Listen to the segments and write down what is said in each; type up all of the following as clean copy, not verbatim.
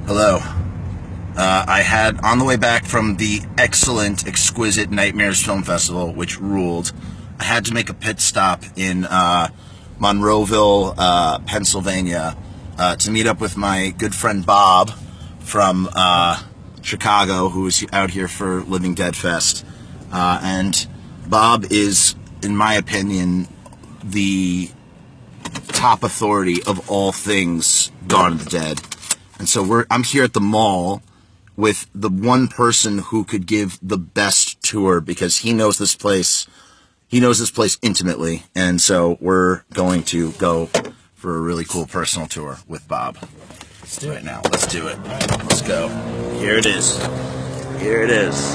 Hello. I had, on the way back from the excellent, exquisite Nightmares Film Festival, which ruled, I had to make a pit stop in Monroeville, Pennsylvania, to meet up with my good friend Bob from Chicago, who is out here for Living Dead Fest. And Bob is, in my opinion, the top authority of all things Dawn of the Dead. And so I'm here at the mall with the one person who could give the best tour, because he knows this place. He knows this place intimately. And so we're going to go for a really cool personal tour with Bob. Let's do it now. Let's do it. Let's go. Here it is. Here it is.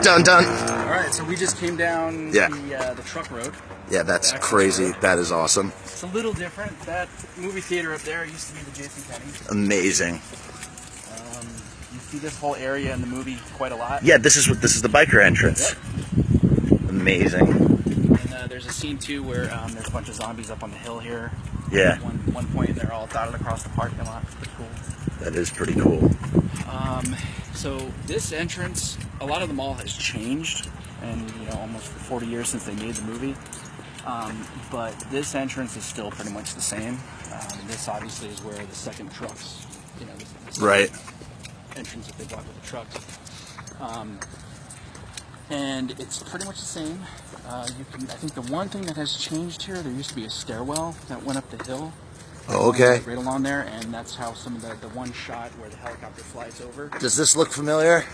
Dun dun. All right, so we just came down the truck road. Yeah, that's crazy. That is awesome. It's a little different. That movie theater up there used to be the JCPenney. Amazing. You see this whole area in the movie quite a lot. Yeah, this is the biker entrance. Yep. Amazing. And there's a scene too where there's a bunch of zombies up on the hill here. Yeah. At one point, they're all dotted across the parking lot. It's pretty cool. That is pretty cool. So this entrance, a lot of the mall has changed, and almost for 40 years since they made the movie. But this entrance is still pretty much the same. This obviously is where the second trucks, the Right. entrance that they brought with the trucks. And it's pretty much the same. I think the one thing that has changed here, there used to be a stairwell that went up the hill. Oh, okay. Right along there, and that's how some of the one shot where the helicopter flies over. Does this look familiar?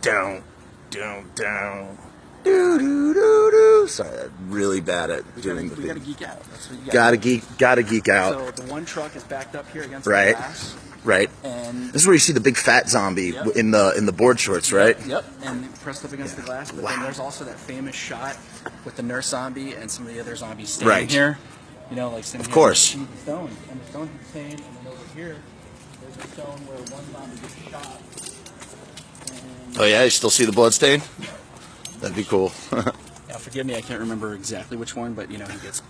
Down, down, down. Do do do do. Sorry, I'm really bad at doing the We thing. gotta geek out. That's what you Gotta geek out. So the one truck is backed up here against Right. the glass. Right. And this is where you see the big fat zombie in the board shorts, right? Yep. And pressed up against the glass. But then there's also that famous shot with the nurse zombie and some of the other zombies standing here. Like standing of course. Here. The stone. And the stone's insane. And then over here, there's a stone where one zombie gets shot. Oh yeah, you still see the blood stain? That'd be cool. Yeah, forgive me, I can't remember exactly which one, but he gets,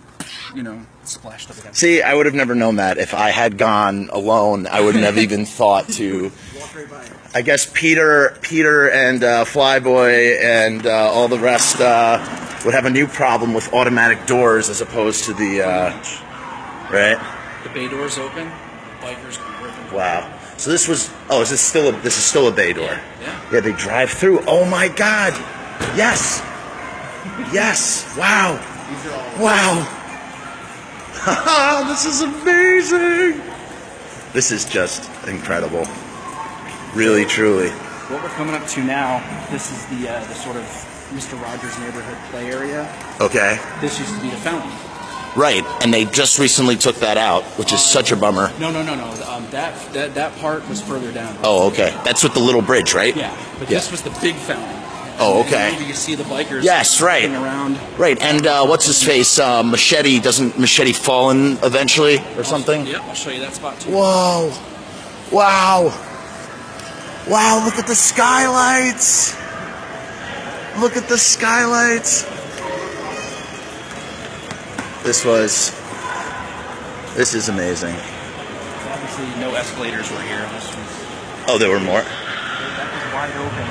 splashed up against. See, I would have never known that. If I had gone alone, I wouldn't have even thought to. Walk right by it. I guess Peter and Flyboy and all the rest would have a new problem with automatic doors as opposed to the right. The bay door's open. Bikers can rip them. Wow. So this was. Oh, is this still a bay door? Yeah. Yeah, they drive through. Oh my God. Yes. Yes. Wow. These are all. Wow. This is amazing. This is just incredible. Really, truly. What we're coming up to now, this is the sort of Mr. Rogers neighborhood play area. Okay. This used to be the fountain. Right, and they just recently took that out, which is such a bummer. No. That part was further down. Oh, okay. That's with the little bridge, right? Yeah, but this was the big fountain. Oh, okay. Maybe you see the bikers. Yes, right. Around. Right, and what's his face? Machete. Doesn't Machete fall in eventually or something? Yep, I'll show you that spot too. Whoa! Wow! Wow! Look at the skylights! Look at the skylights! This is amazing. Obviously, no escalators were here. This was. Oh, there were more. That was wide open.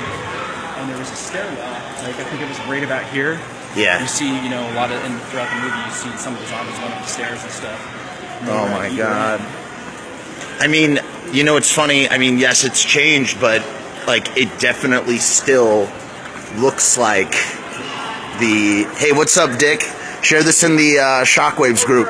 And there was a stairwell, I think it was right about here. Yeah. You see, a lot of, and throughout the movie, you see some of the zombies going up the stairs and stuff. Oh my God. I mean, it's funny. I mean, yes, it's changed, but it definitely still looks like the. Hey, what's up, Dick? Share this in the Shockwaves group.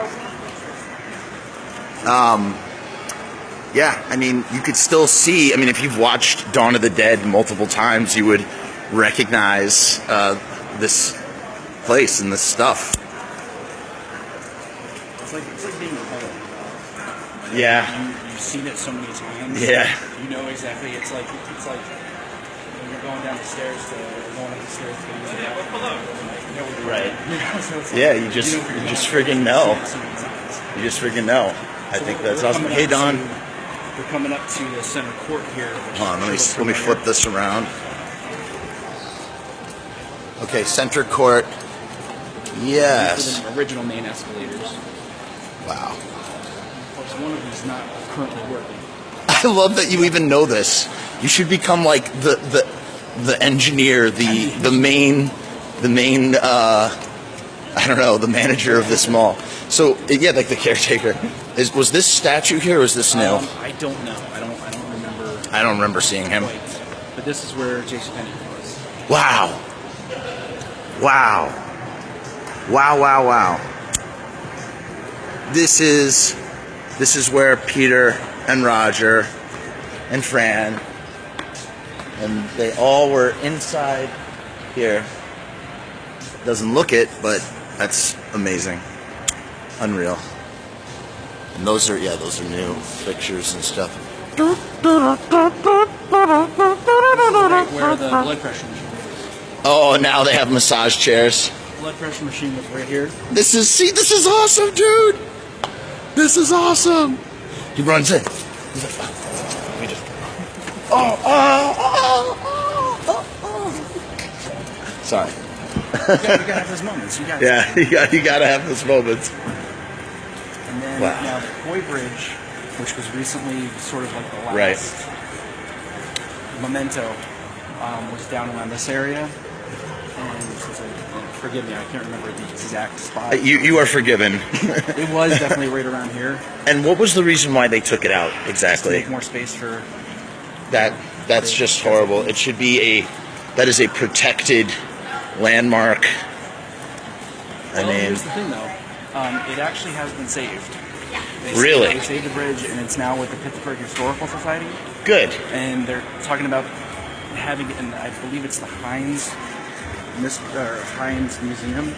Yeah, I mean, you could still see. I mean, if you've watched Dawn of the Dead multiple times, you would recognize this place and this stuff. It's like being a home. Yeah. You've seen it so many times. Yeah. You know exactly. It's like when you're going down the stairs going up the stairs to use it. Right. So yeah, you just friggin' know. You just friggin' know. I think that's awesome. Hey, Don. We're coming up to the center court here. Hold on, let me flip this around. Okay, center court. Yes. These are the original main escalators. Wow. because one of these is not currently working. I love that you even know this. You should become like the engineer, the main I don't know, the manager of this mall. So yeah, like the caretaker. Was this statue here or was this new? I don't know. I don't remember. I don't remember seeing him. Quite. But this is where JCPenney was. Wow. Wow. Wow, wow, wow. This is where Peter and Roger and Fran and they all were inside here. Doesn't look it, but that's amazing. Unreal. And those are new pictures and stuff. Right where the blood pressure machine is. Oh, now they have massage chairs. Blood pressure machine was right here. This is awesome, dude. This is awesome. He runs in. He's like, we just. Sorry. You gotta have those moments. You gotta have those moments. And then now the Koi Bridge, which was recently sort of like the last memento, was down around this area. And forgive me, I can't remember the exact spot. You are forgiven. It was definitely right around here. And what was the reason why they took it out exactly? Just to make more space for that. That's just horrible. It should be that is a protected landmark. Here's the thing, though. It actually has been saved. Really? They saved the bridge, and it's now with the Pittsburgh Historical Society. Good. And they're talking about having it in, I believe it's the Heinz Museum.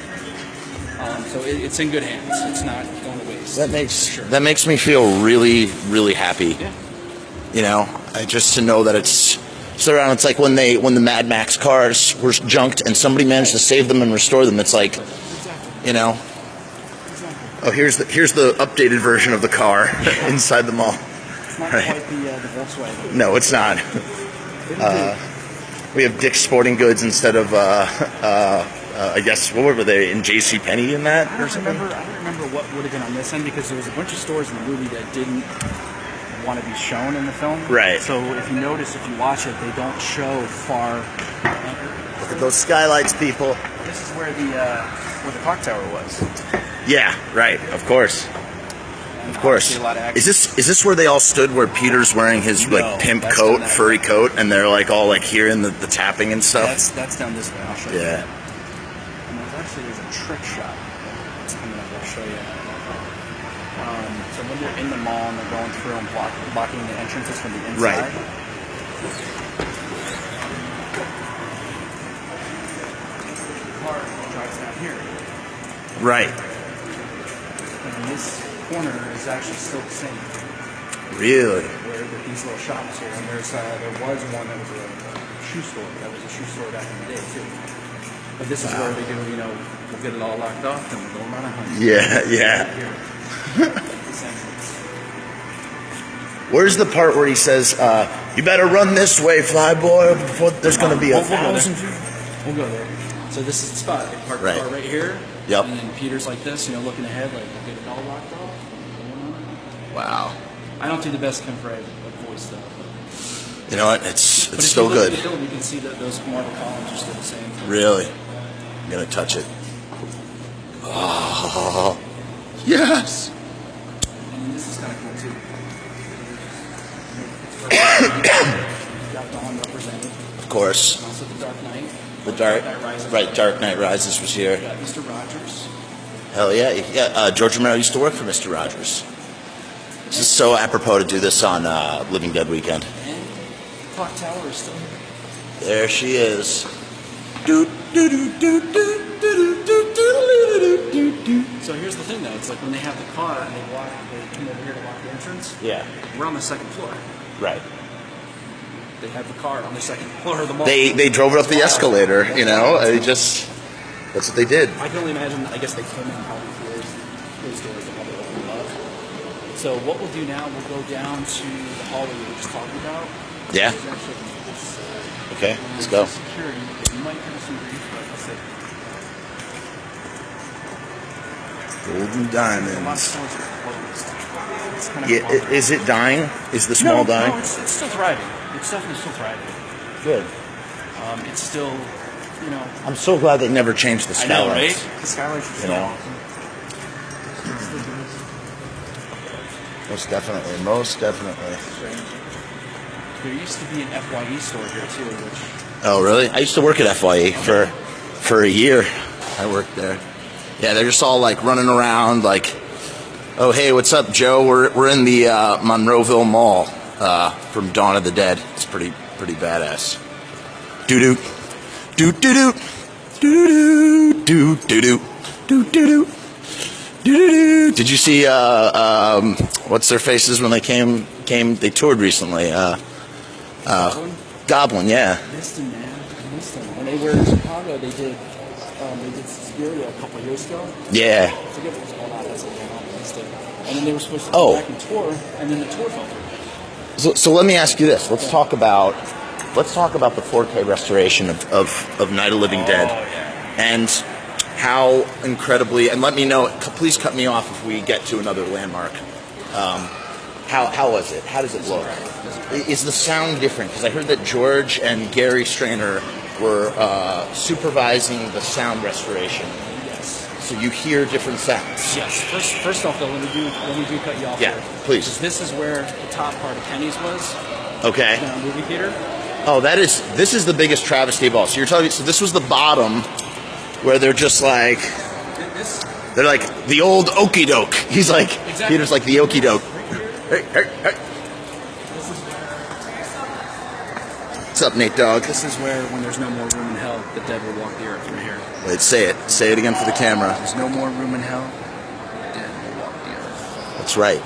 So it's in good hands. It's not going to waste. That makes me feel really, really happy. Yeah. You know, just to know that it's still around. It's like when the Mad Max cars were junked and somebody managed to save them and restore them. It's like, you know. Oh, here's the updated version of the car inside the mall. It's not quite the Volkswagen. No, it's not. We have Dick's Sporting Goods instead of I guess what were they in JCPenney in that? I don't remember what would have been on this end because there was a bunch of stores in the movie that didn't want to be shown in the film. Right. So if you notice, if you watch it, they don't show far. Look at those skylights, people. This is where the clock tower was. Yeah, right. Of course. Of course. Is this where they all stood? Where Peter's wearing his pimp coat, furry coat, and they're like all like hearing the tapping and stuff. That's down this way. I'll show you. Yeah. And there's a trick shot. It's coming up. I'll show you. So when you're in the mall and they're going through and blocking the entrances from the inside. Right. The car drives down here. Right. And this corner is actually still the same. Really? Where these little shops here, and there was one that was a shoe store. That was a shoe store back in the day too. But this is where they do, we'll get it all locked off and we'll go around a hunt. Yeah. Where's the part where he says, "You better run this way, flyboy, before there's going to be 1,000 people"? We'll go there. So this is the spot. They park the car right here. Yep. And then Peter's like this, looking ahead, like we'll get it all locked off. Wow. I don't do the best Ken Frey voice though. You know what? It's still good. But if you look at the film, you can see that those marble columns are still the same. Really? I'm gonna touch it. Oh, yes. And this is kind of cool too. Got Dawn represented. Of course. And also the Dark Knight. Dark Knight Rises was here. We got Mr. Rogers. Hell yeah. Yeah, George Romero used to work for Mr. Rogers. This is so apropos to do this on Living Dead weekend. And the clock tower is still here. There she is. So here's the thing though, it's like when they have the car and they come over here to lock the entrance. Yeah. We're on the second floor. Right. They have the car on the second floor of the mall. They drove it up the escalator, that's what they did. I can only imagine, I guess they came in probably through those doors that probably opened up. So what we'll do now, we'll go down to the hallway we were just talking about. Yeah. Okay, let's go. Security, you might have some grief, but let's see. Golden A lot of diamonds. stores are closed. kind of. Yeah, is it dying? Is the small dying? No, it's still thriving. It's definitely still thriving. Good. It's still, you know. I'm so glad they never changed the skylights. I know, right? The skylights are still awesome. Most definitely. Most definitely. There used to be an FYE store here too, which. Oh, really? I used to work at FYE for a year. I worked there. Yeah, they're just all like running around, like, oh hey, what's up, Joe? We're in the Monroeville Mall from Dawn of the Dead. It's pretty badass. Doo doo doo doo doo doo doo doo doo doo doo doo. Did you see what's their faces when they came? They toured recently. Goblin, yeah. Missed him, man. I missed him. When they were in Chicago, they did Suspiria a couple of years ago. Yeah. I forget what was going on. That's going on. I missed it. And then they were supposed to Oh. come back and tour, and then the tour fell through. So let me ask you this. Let's talk about the 4K restoration of Night of Living Dead, and how incredibly. And let me know. Please cut me off if we get to another landmark. How was it? How does it look? Is the sound different? Because I heard that George and Gary Strainer were supervising the sound restoration. Yes. So you hear different sounds. Yes. First off, though, let me do cut you off. Yeah, here. please. 'Cause this is where the top part of Kenny's was. Okay. In a movie theater. Oh, this is the biggest travesty of all. So you're telling me, so this was the bottom, where they're just like, they're like the old okey doke. He's like, Exactly. Peter's like the okey doke. Hey. What's up, Nate Dogg? This is where, when there's no more room in hell, the dead will walk the earth right here. Wait, say it. Say it again for the camera. There's no more room in hell, the dead will walk the earth. That's right.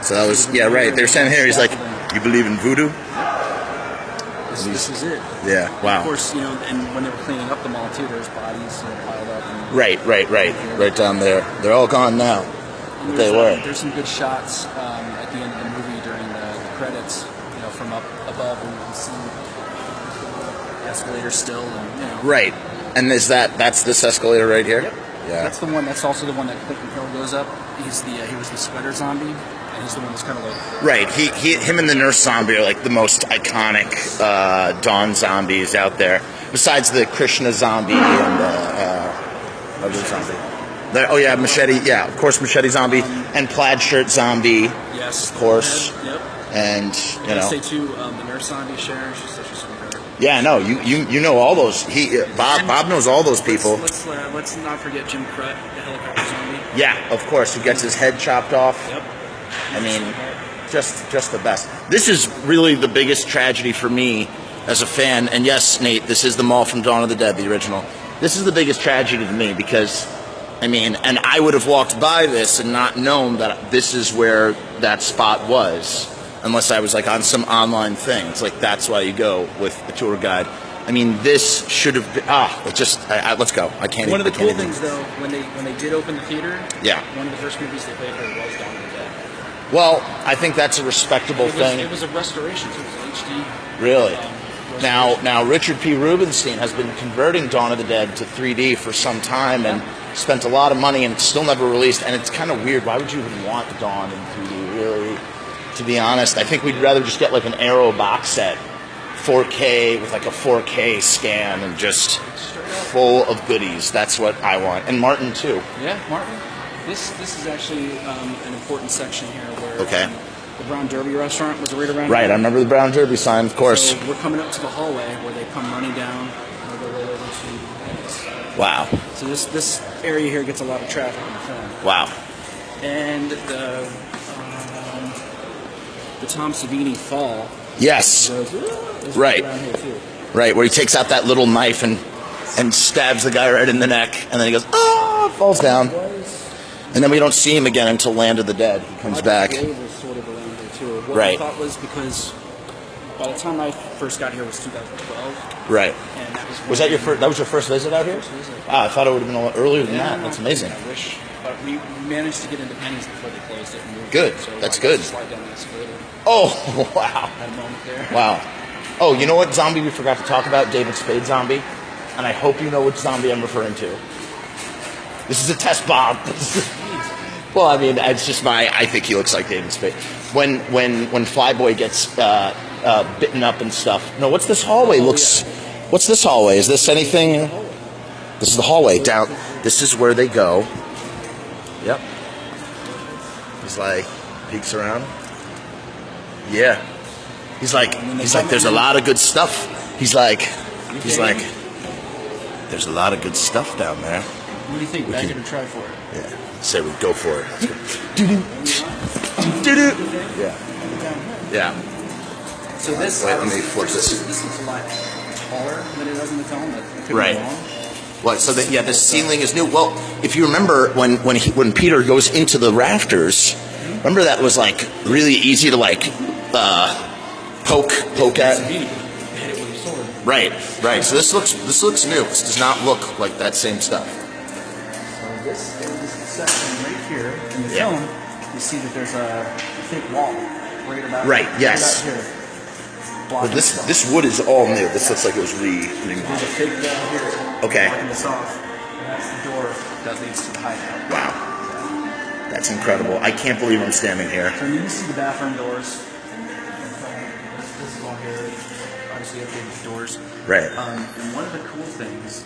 So that was, yeah, right. They're saying here, he's like, you believe in voodoo? This is it. Yeah, wow. Of course, you know, and when they were cleaning up the mall too, there's bodies piled up. And Right down there. They're all gone now. But they were. There's some good shots at the end of the movie during the credits, you know, from up above, and you can see the escalator still, and you know. Right. And that's this escalator right here? Yep. Yeah. That's the one. That's also the one that Clinton Hill goes up. He was the sweater zombie, and he's the one that's kind of like. Right. Him and the nurse zombie are like the most iconic Dawn zombies out there. Besides the Krishna zombie and other zombie. Oh yeah, machete. Yeah, of course, machete zombie and plaid shirt zombie. Yes. Of course. Yep. And you know. I say too, the nurse zombie Sharon. She's such a sweetheart. Yeah, no, you know all those. Bob knows all those people. Let's not forget Jim Crut, the helicopter zombie. Yeah, of course, who gets his head chopped off. Yep. I mean, just the best. This is really the biggest tragedy for me as a fan. And yes, Nate, this is the mall from Dawn of the Dead, the original. This is the biggest tragedy to me because, I mean, and I would have walked by this and not known that this is where that spot was, unless I was like on some online thing. It's like that's why you go with a tour guide. I mean, this should have been. Let's go. I can't. One of the cool even. things, though, when they did open the theater, yeah, one of the first movies they played here was Dawn of the Dead. Well, I think that's a respectable thing. It was a restoration, so it was HD. Really? Now, Richard P. Rubenstein has been converting Dawn of the Dead to 3D for some time and spent a lot of money, and it's still never released. And it's kind of weird. Why would you even want Dawn in 3D? Really? To be honest, I think we'd rather just get like an Arrow box set, 4K with like a 4K scan and just full of goodies. That's what I want. And Martin too. Yeah, Martin. This is actually an important section here where the Brown Derby restaurant was right around. Right, here. I remember the Brown Derby sign, of course. So we're coming up to the hallway where they come running down and we'll go right over to this. Wow. So this area here gets a lot of traffic in the film. Wow. And the Tom Savini fall. Yes. Right. Right, where he takes out that little knife and stabs the guy right in the neck, and then he goes, oh, falls down. And then we don't see him again until Land of the Dead. He comes back. Was sort of around there too. What Right. I thought was because by the time I first got here was 2012. Right. And that Was that your first? That was your first visit out here? I thought it would have been a lot earlier than that. That's amazing. I wish, but we managed to get into Penny's before they closed it. And moved Good. So That's I good. got to slide down the escalator. Oh, wow. Had a moment there. Wow. Oh, you know what zombie we forgot to talk about? David Spade zombie. And I hope you know which zombie I'm referring to. This is a test, Bob. Well, I mean, it's just I think he looks like David Spade. When Flyboy gets bitten up and stuff. No, what's this hallway? What's this hallway? Is this anything? This is the hallway down. This is where they go. Yep. He's like, peeks around. Yeah. He's like, there's a lot of good stuff. He's like, there's a lot of good stuff down there. What do you think? Back it or try for it? Yeah. Say we go for it. Do-do. Do-do. Yeah. Yeah. So this. Wait, let me flip this. This looks a lot taller than it does in the film. Right. What? So that the ceiling is new. Well, if you remember when Peter goes into the rafters, remember that was like really easy to like poke at. Right. So this looks new. This does not look like that same stuff. So this section right here in the film, you see that there's a thick wall right about. Right. Yes. Right here. Well, this wood is all new. This looks like it was remodeled. There's a thick wall here. Okay. Blocking this off. And that's the door that leads to the hideout. Wow. That's incredible. I can't believe I'm standing here. So you see the bathroom doors. This is all here. Obviously updated doors. Right. And one of the cool things,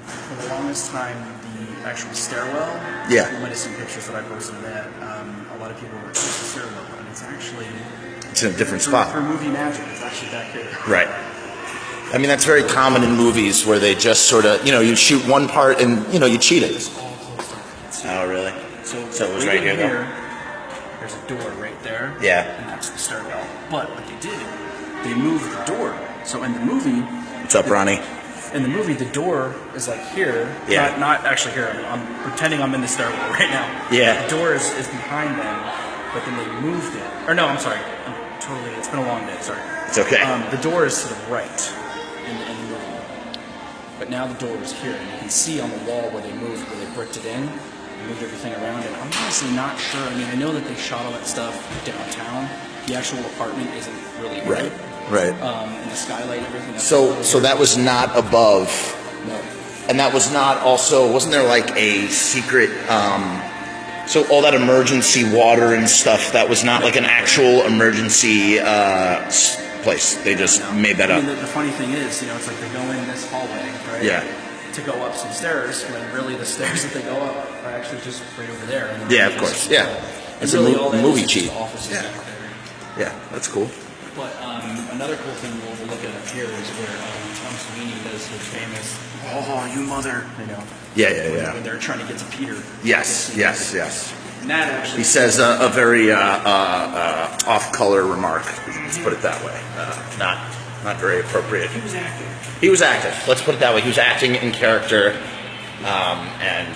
for the longest time, the actual stairwell. Yeah. You might have seen pictures that I posted of that. A lot of people were, "Where's the stairwell?" And it's actually. It's in a different spot. For movie magic, it's actually back here. Right. I mean, that's very common in movies where they just sort of, you shoot one part and, you cheat it. Oh, really? So it was right here, though? There's a door right there. Yeah. And that's the stairwell. But what they did, they moved the door. So in the movie... What's up, Ronnie? In the movie, the door is like here. Yeah. Not actually here. I'm pretending I'm in the stairwell right now. Yeah. The door is behind them, but then they moved it. Or no, I'm sorry. It's been a long day, sorry. It's okay. The door is to the right in the movie. But now the door is here. And you can see on the wall where they bricked it in, and moved everything around it. I'm honestly not sure. I mean, I know that they shot all that stuff downtown. The actual apartment isn't really right. Right. And the skylight and everything. So that was not above. No. And that was not also, wasn't there like a secret, so all that emergency water and stuff, that was not like an actual emergency place. They just made that up. I mean, the funny thing is, it's like they go in this hallway, right? Yeah. To go up some stairs, when really the stairs that they go up are actually just right over there. And yeah, of course. Yeah. It's really a movie cheat. Offices back there. Yeah, that's cool. But another cool thing we'll look at up here is where Tom Savini does his famous, "Oh, you mother," Yeah. when they're trying to get to Peter. Yes. And that actually... He says a very off-color remark. Let's put it that way. Not very appropriate. He was acting. He was acting. Let's put it that way. He was acting in character, and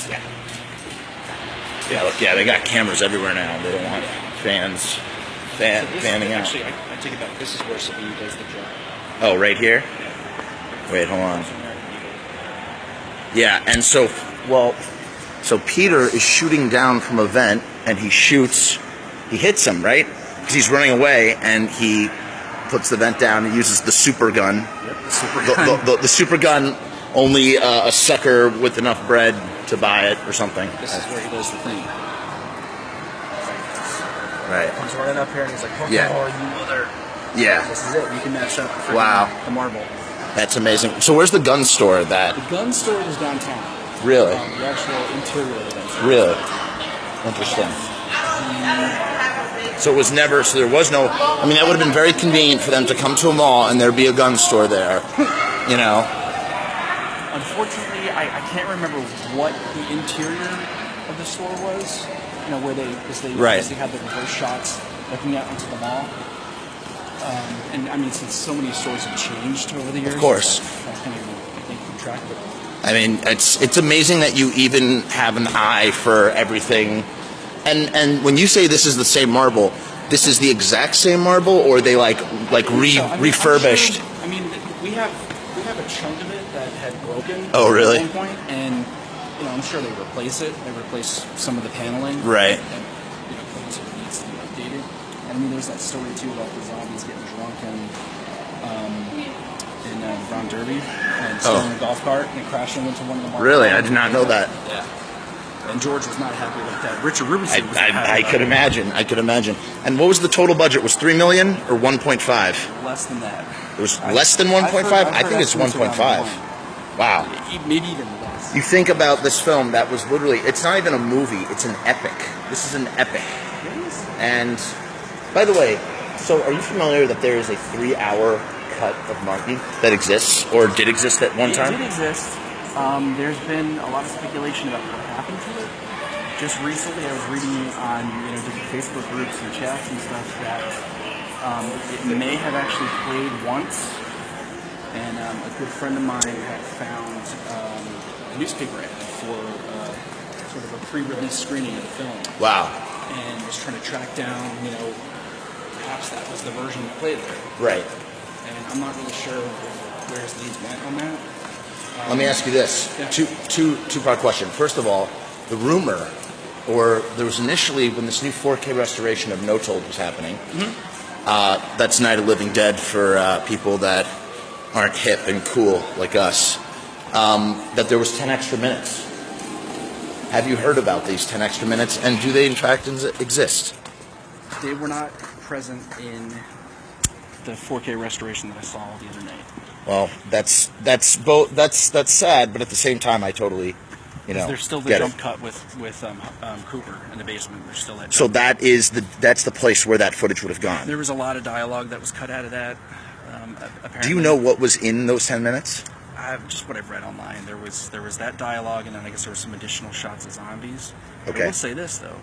look, they got cameras everywhere now. They don't want fans fanning out. Actually, I take it back. This is where Savini does the job. Oh, right here? Yeah. Wait, hold on. Yeah, and so Peter is shooting down from a vent, and he hits him, right? Because he's running away, and he puts the vent down and uses the super gun. Yep, the super gun. The super gun, only a sucker with enough bread to buy it or something. This is where he does the thing. Right. He's running up here, and he's like, "Oh, yeah. You mother." Yeah. This is it. You can match up the marble. That's amazing. So where's the gun store that... The gun store is downtown. Really? The actual interior of the gun store. Really? Interesting. So it was never... So there was no... I mean, that would have been very convenient for them to come to a mall and there'd be a gun store there. Unfortunately, I can't remember what the interior of the store was. Where they obviously had the reverse shots looking out into the mall. And I mean, since so many stores have changed over the years, of course, I can't even keep track of it. I mean, it's amazing that you even have an eye for everything. And when you say this is the same marble, this is the exact same marble, or they refurbished? I mean, we have a chunk of it that had broken. Oh, really? At one point, and I'm sure they replace it. They replace some of the paneling. Right. And so it needs to be updated. And I mean, there's that story too about the zombies getting drunk in Brown Derby and stealing a golf cart and crashing into one of the marbles. Really? I did not know that. Yeah. And George was not happy with that. Richard Rubenstein was not happy. I could imagine. I could imagine. And what was the total budget? Was $3 million or 1.5? Less than that. It was less than 1.5. I think it's 1.5. Wow. Maybe even less. You think about this film that was literally, it's not even a movie, it's an epic. This is an epic. It is. And, by the way, so are you familiar that there is a 3-hour cut of Martin that exists, or did exist at one time? It did exist. There's been a lot of speculation about what happened to it. Just recently I was reading on different Facebook groups and chats and stuff that it may have actually played once. And a good friend of mine had found a newspaper ad for sort of a pre-release screening of the film. Wow. And was trying to track down, perhaps that was the version that played there. Right. And I'm not really sure where his leads went on that. Let me ask you this. Yeah. Two-part question. First of all, the rumor, or there was initially, when this new 4K restoration of No Told was happening, that's Night of the Living Dead for people that aren't hip and cool like us, that there was 10 extra minutes. Have you heard about these 10 extra minutes, and do they in fact exist? They were not present in the 4K restoration that I saw the other night. Well, that's sad, but at the same time, I totally, there's still the jump cut with Cooper in the basement. There's still that. So that's the place where that footage would have gone. There was a lot of dialogue that was cut out of that. Apparently. Do you know what was in those 10 minutes? Just what I've read online. There was that dialogue, and then I guess there were some additional shots of zombies. Okay. I will say this though,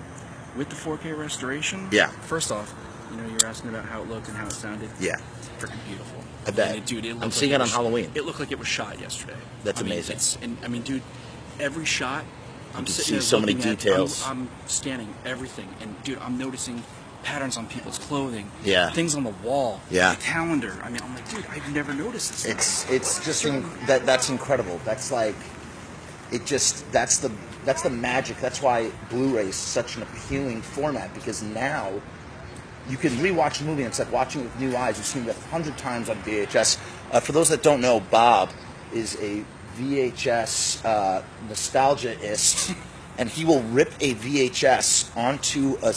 with the 4K restoration. Yeah. First off, you were asking about how it looked and how it sounded. Yeah. It's freaking beautiful. I bet. Dude, I'm seeing it on Halloween. It looked like it was shot yesterday. That's amazing. Dude, every shot. I'm sitting there so many looking at, details. I'm scanning everything, and dude, I'm noticing patterns on people's clothing. Yeah. Things on the wall. Yeah. The calendar. I'm like, dude, I've never noticed this. It's just that's incredible. That's like, that's the magic. That's why Blu-ray is such an appealing format, because now you can rewatch a movie and it's like watching it with new eyes. You've seen it 100 times on VHS. For those that don't know, Bob is a VHS nostalgiaist, and he will rip a VHS onto a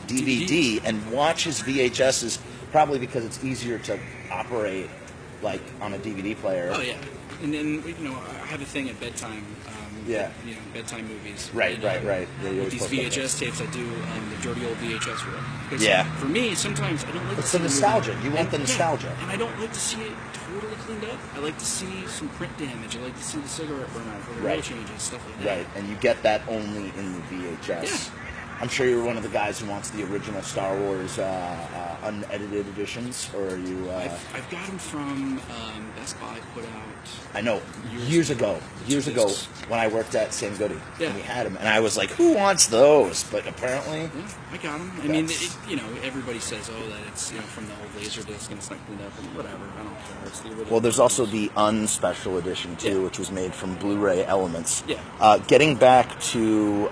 DVD and watch his VHSs, probably because it's easier to operate like on a DVD player. Oh yeah, and then I have a thing at bedtime. Bedtime movies. Right. Yeah, with these VHS tapes, I do the dirty old VHS reel. Yeah. For me, sometimes I don't like. It's the nostalgia. You want the nostalgia. Yeah, and I don't like to see it totally cleaned up. I like to see some print damage. I like to see the cigarette burnout or the oil changes, stuff like that. Right, and you get that only in the VHS. Yeah. I'm sure you're one of the guys who wants the original Star Wars unedited editions, or are you? I've got them from Best Buy. Put out. I know years ago when I worked at Sam Goody, and we had them, and I was like, "Who wants those?" But apparently, I got them. I mean, everybody says, "Oh, that it's from the old Laserdisc and it's not cleaned up," and whatever. I don't care. It's the original. Well, there's also the unspecial edition too, which was made from Blu-ray Elements. Yeah. Getting back to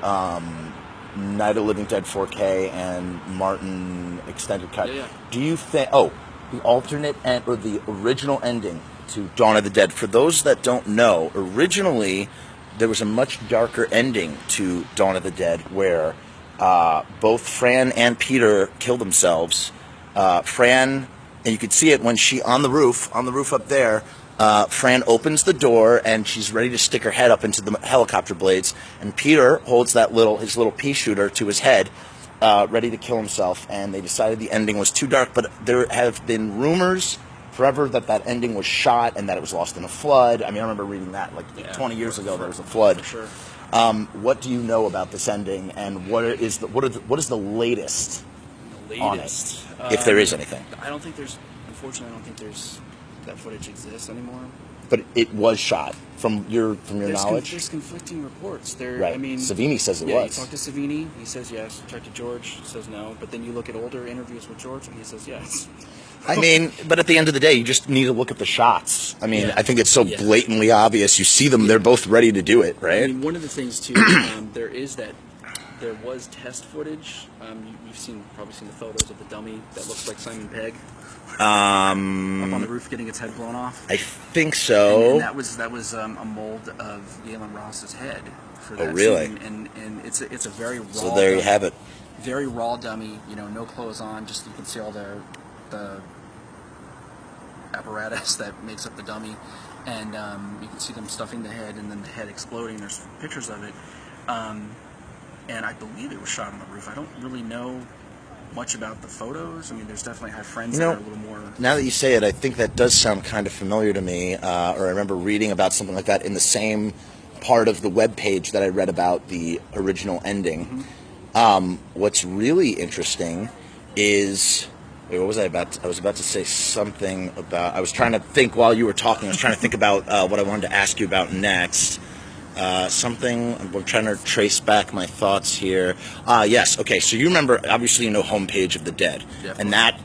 Night of the Living Dead 4K and Martin extended cut. Yeah. Do you think? The alternate or the original ending to Dawn of the Dead. For those that don't know, originally there was a much darker ending to Dawn of the Dead, where both Fran and Peter killed themselves. Fran, and you could see it when she on the roof up there. Fran opens the door and she's ready to stick her head up into the helicopter blades, and Peter holds his little pea shooter to his head, ready to kill himself. And they decided the ending was too dark, but there have been rumors forever that ending was shot and that it was lost in a flood. I mean, I remember reading that 20 years ago. There was a flood. For sure. What do you know about this ending, and what is the latest? The latest, on it, if there is anything. Unfortunately, I don't think that footage exists anymore. But it was shot from your knowledge. There's conflicting reports. Right. Savini says it was. You talk to Savini, he says yes. Talk to George, he says no. But then you look at older interviews with George, and he says yes. I mean, but at the end of the day, you just need to look at the shots. I mean, I think it's so blatantly obvious. You see them; they're both ready to do it, right? I mean, one of the things too, there was test footage. You've probably seen the photos of the dummy that looks like Simon Pegg. Up on the roof, getting its head blown off. I think so. And that was a mold of Galen Ross's head. for that really? scene, and it's a very raw. So there you have it. Very raw dummy. You know, no clothes on. Just you can see all the apparatus that makes up the dummy, and you can see them stuffing the head, and then the head exploding. There's pictures of it, and I believe it was shot on the roof. I don't really know much about the photos. I mean, there's definitely, I have friends that are a little more... Now that you say it, I think that does sound kind of familiar to me, or I remember reading about something like that in the same part of the web page that I read about the original ending. Mm-hmm. What's really interesting is... Wait, what was I about to... I was about to say something about... I was trying to think while you were talking. I was trying to think about what I wanted to ask you about next. Something, I'm trying to trace back my thoughts here. Yes, okay, so you remember, obviously you know Homepage of the Dead. Yeah, and that,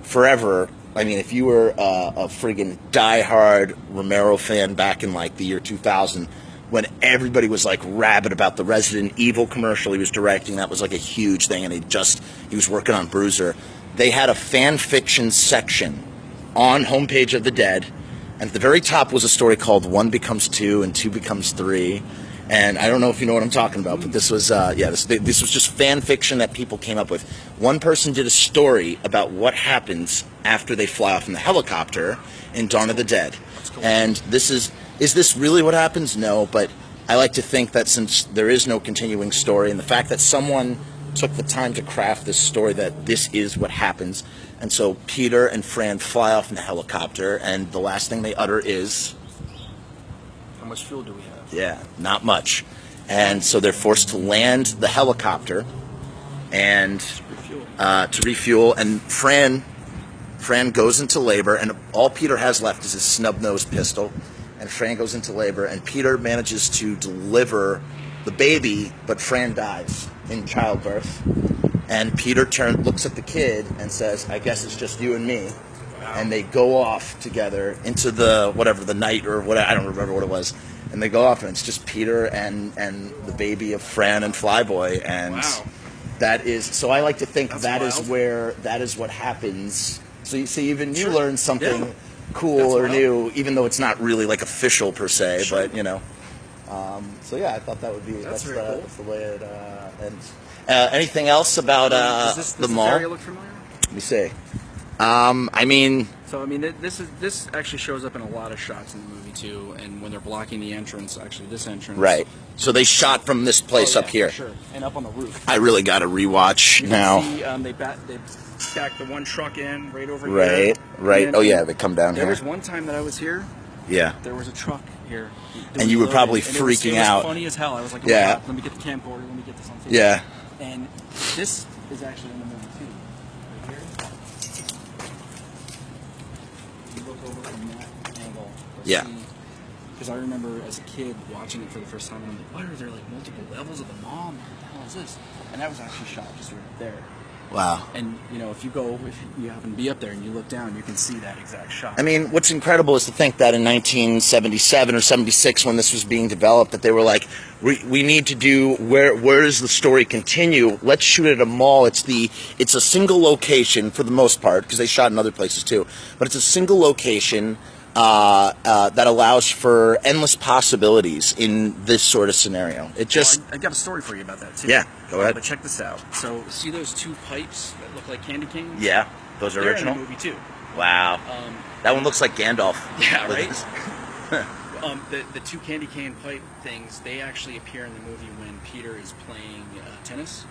forever, I mean, if you were a friggin' diehard Romero fan back in, like, the year 2000, when everybody was, like, rabid about the Resident Evil commercial he was directing, that was, like, a huge thing, and he was working on Bruiser. They had a fan fiction section on Homepage of the Dead, and at the very top was a story called 1 Becomes 2 and 2 Becomes 3. And I don't know if you know what I'm talking about, but this was, this was just fan fiction that people came up with. One person did a story about what happens after they fly off in the helicopter in Dawn of the Dead. Cool. And is this really what happens? No, but I like to think that since there is no continuing story, and the fact that someone took the time to craft this story, that this is what happens. And so Peter and Fran fly off in the helicopter, and the last thing they utter is... How much fuel do we have? Yeah, not much. And so they're forced to land the helicopter and to refuel. And Fran goes into labor, and all Peter has left is his snub-nosed pistol. And Fran goes into labor, and Peter manages to deliver the baby, but Fran dies in childbirth. And Peter looks at the kid and says, I guess it's just you and me. Wow. And they go off together into the, whatever, the night or whatever, I don't remember what it was. And they go off, and it's just Peter and the baby of Fran and Flyboy. And wow. That is, so I like to think that is what happens. So you see, even you learn something cool or new, even though it's not really like official per se, but you know. So yeah, I thought that would be, that's cool. That's the way it ends. Anything else about does the mall? Does this area look familiar? Let me see. I mean... So, I mean, this actually shows up in a lot of shots in the movie, too, and when they're blocking the entrance, actually, this entrance... Right. So they shot from this place up here. Sure, and up on the roof. I really got to rewatch now. You can see, they stacked the one truck in right over here. Right, right. Oh, yeah, they come down here. There was one time that I was here. Yeah. There was a truck here. And you were probably freaking out. It was funny as hell. I was like, oh my God, let me get the camcorder, let me get this on tape. Yeah. And this is actually in the movie, too. Right here. You look over from that angle. Yeah. Because I remember as a kid watching it for the first time, and I'm like, why are there like multiple levels of the mall? What the hell is this? And that was actually shot just right there. Wow. And, you know, if you happen to be up there and you look down, you can see that exact shot. I mean, what's incredible is to think that in 1977 or 76, when this was being developed, that they were like, we need to do, where does the story continue? Let's shoot at a mall. It's a single location for the most part, because they shot in other places too, but it's a single location that allows for endless possibilities in this sort of scenario. It just... Well, I got a story for you about that, too. Yeah, go ahead. But check this out. So, see those two pipes that look like candy canes? Yeah, those are original? They're in the movie, too. Wow. That one looks like Gandalf. Yeah, right? The two candy cane pipe things, they actually appear in the movie when Peter is playing tennis.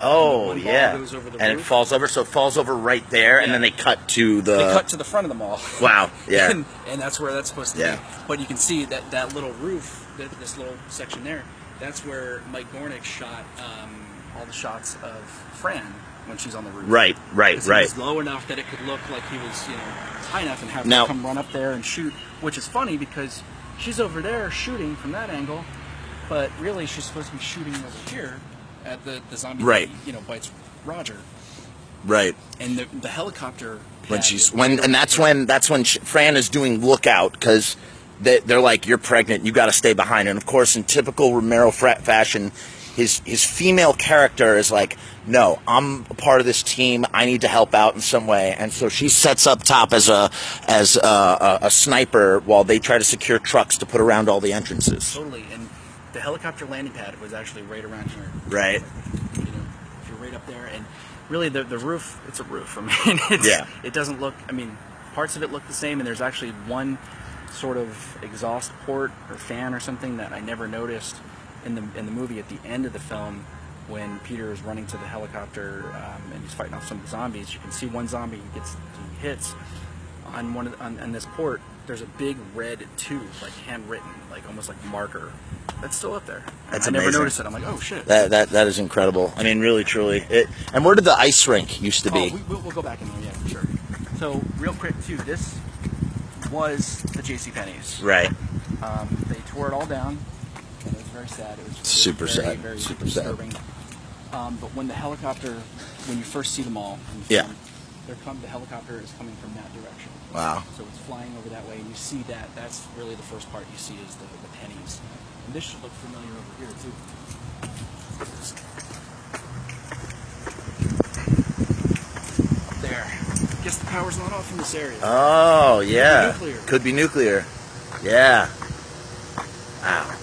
Oh, yeah. Goes over the and roof. It falls over, so it falls over right there, and then they cut to the... They cut to the front of the mall. Wow, yeah. and that's where that's supposed to be. But you can see that little roof, this little section there, that's where Mike Gornick shot all the shots of Fran when she's on the roof. Right. He was low enough that it could look like he was, high enough and have her come run up there and shoot, which is funny because she's over there shooting from that angle, but really she's supposed to be shooting over here at the zombie that, bites Roger. Right. And the helicopter that's when Fran is doing lookout, because they're like, you're pregnant, you got to stay behind. And of course, in typical Romero fashion, his female character is like, no, I'm a part of this team, I need to help out in some way. And so she sets up top as a sniper while they try to secure trucks to put around all the entrances. Totally. And the helicopter landing pad was actually right around here. Right. You know, if you're right up there, and really the roof, it's a roof. I mean, it doesn't look. I mean, parts of it look the same, and there's actually one sort of exhaust port or fan or something that I never noticed in the movie at the end of the film when Peter is running to the helicopter and he's fighting off some zombies. You can see one zombie he hits on on this port. There's a big red tube, like handwritten, like almost like marker. That's still up there. That's I amazing. never noticed it. I'm like, oh shit. That is incredible. I mean, really, truly. And where did the ice rink used to be? We'll go back in there, yeah, for sure. So, real quick too, this was the JCPenney's. Right. They tore it all down, and it was very sad. It was Super sad. Very Super disturbing. sad. But when the helicopter, when you first see them all, Yeah. the helicopter is coming from that direction. Wow. So it's flying over that way, and you see that. That's really the first part you see is the pennies. And this should look familiar over here too. Up there. Guess the power's not off in this area. Oh, yeah. Could be nuclear. Could be nuclear. Yeah. Wow.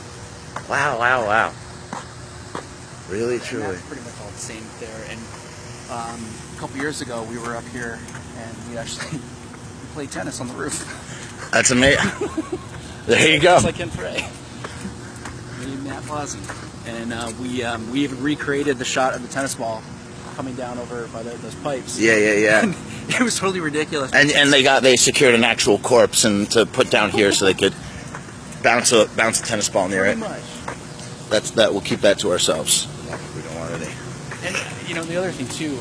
Wow, wow, wow. Really, And truly. that's pretty much all the same there. And a couple years ago, we were up here, and we actually played tennis on the roof. That's amazing. There you go. Just like in Frey. Me and Matt Blasi. And we even recreated the shot of the tennis ball coming down over by those pipes. Yeah. And it was totally ridiculous. And they secured an actual corpse and to put down here so they could bounce a tennis ball near it. Pretty much. We'll keep that to ourselves. We don't want any. And you know, the other thing too,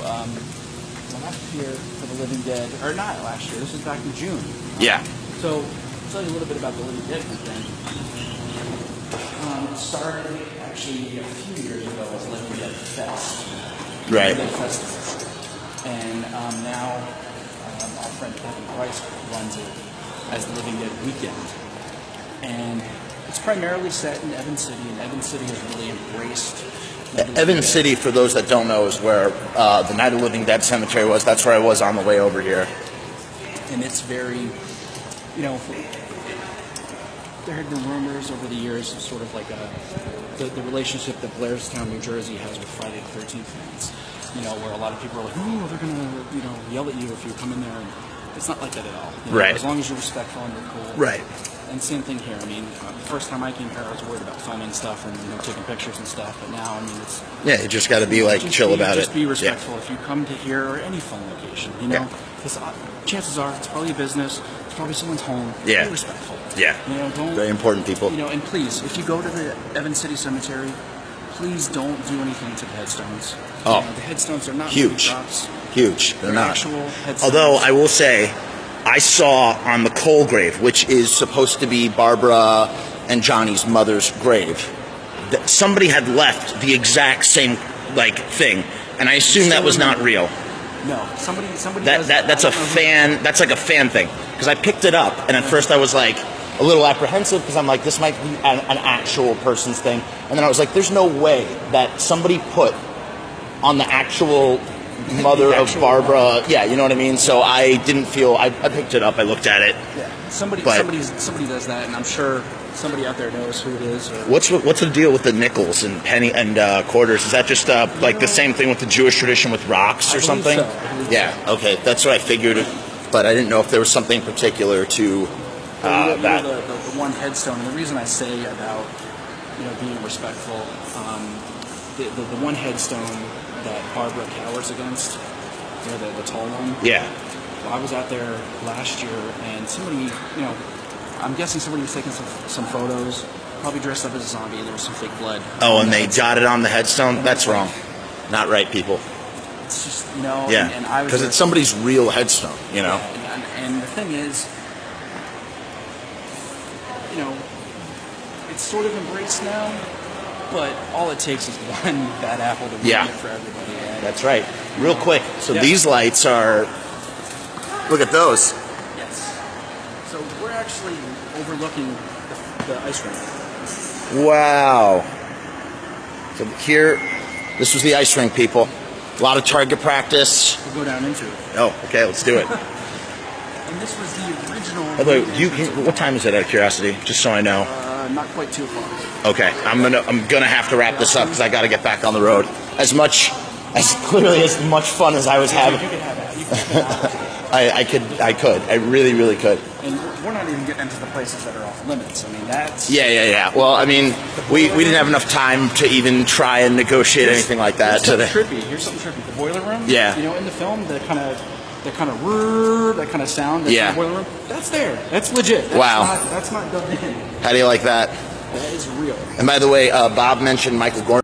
last year for the Living Dead, or not last year, this was back in June. Yeah. So I'll tell you a little bit about the Living Dead campaign. It started actually a few years ago as Living Dead Fest. Right. Living Dead Festival. And now our friend Kevin Price runs it as the Living Dead Weekend. And it's primarily set in Evans City, and Evans City has really embraced Evans City, for those that don't know, is where the Night of the Living Dead cemetery was. That's where I was on the way over here. And it's very, you know, there had been rumors over the years of sort of like the relationship that Blairstown, New Jersey has with Friday the 13th fans. You know, where a lot of people are like, oh, they're going to, you know, yell at you if you come in there. And it's not like that at all. You know, right. As long as you're respectful and you're cool. Right. And same thing here. I mean, the first time I came here, I was worried about filming stuff and, you know, taking pictures and stuff. But now, I mean, it's... Yeah, you just got to be, like, chill about it. Just be respectful if you come to here or any film location, you know? Because chances are, it's probably a business, it's probably someone's home. Yeah. Be respectful. Yeah. You know, don't... Very important people. You know, and please, if you go to the Evans City Cemetery, please don't do anything to the headstones. Oh. You know, the headstones are not huge. Drops. Huge. They're not. Actual headstones. Although, I will say... I saw on the Cole grave, which is supposed to be Barbara and Johnny's mother's grave, that somebody had left the exact same thing, and I assume that was not real. No, somebody. That's a fan. That's like a fan thing because I picked it up, and at first I was like a little apprehensive because I'm like, this might be an actual person's thing, and then I was like, there's no way that somebody put on the actual mother of Barbara. Yeah, you know what I mean? So I didn't feel... I picked it up, I looked at it. Yeah, somebody does that, and I'm sure somebody out there knows who it is. Or... What's the deal with the nickels and penny and quarters? Is that just like the same thing with the Jewish tradition with rocks or something? Yeah, okay, that's what I figured, but I didn't know if there was something particular to that. The one headstone, and the reason I say about, you know, being respectful, the one headstone that Barbara cowers against, you know, the tall one. Yeah. Well, I was out there last year, and somebody, you know, I'm guessing somebody was taking some photos, probably dressed up as a zombie, and there was some fake blood. Oh, and they jotted on the headstone? That's wrong. Not right, people. It's just, you know, yeah, and I was... Because it's somebody's real headstone, you know? And the thing is, you know, it's sort of embraced now, but all it takes is one bad apple to ruin it for everybody. Right? That's right. Real quick. So these lights are... Look at those. Yes. So we're actually overlooking the ice rink. Wow. So here, this was the ice rink, people. A lot of target practice. We'll go down into it. Oh, okay. Let's do it. And this was the original... What time is it, out of curiosity? Just so I know. not quite too far. Okay, I'm gonna have to wrap this up because I got to get back on the road. As much fun as I was having. You could have that. You could have that. I could. I really could. And we're not even getting into the places that are off limits. I mean, that's... Yeah. Well, I mean, we didn't have enough time to even try and negotiate anything like that today. Here's something trippy. The boiler room. Yeah. You know, in the film, that kind of sound that's in the boiler room, that's there. That's legit. That's not done in. How do you like that? That is real. And by the way, Bob mentioned Michael Gordon.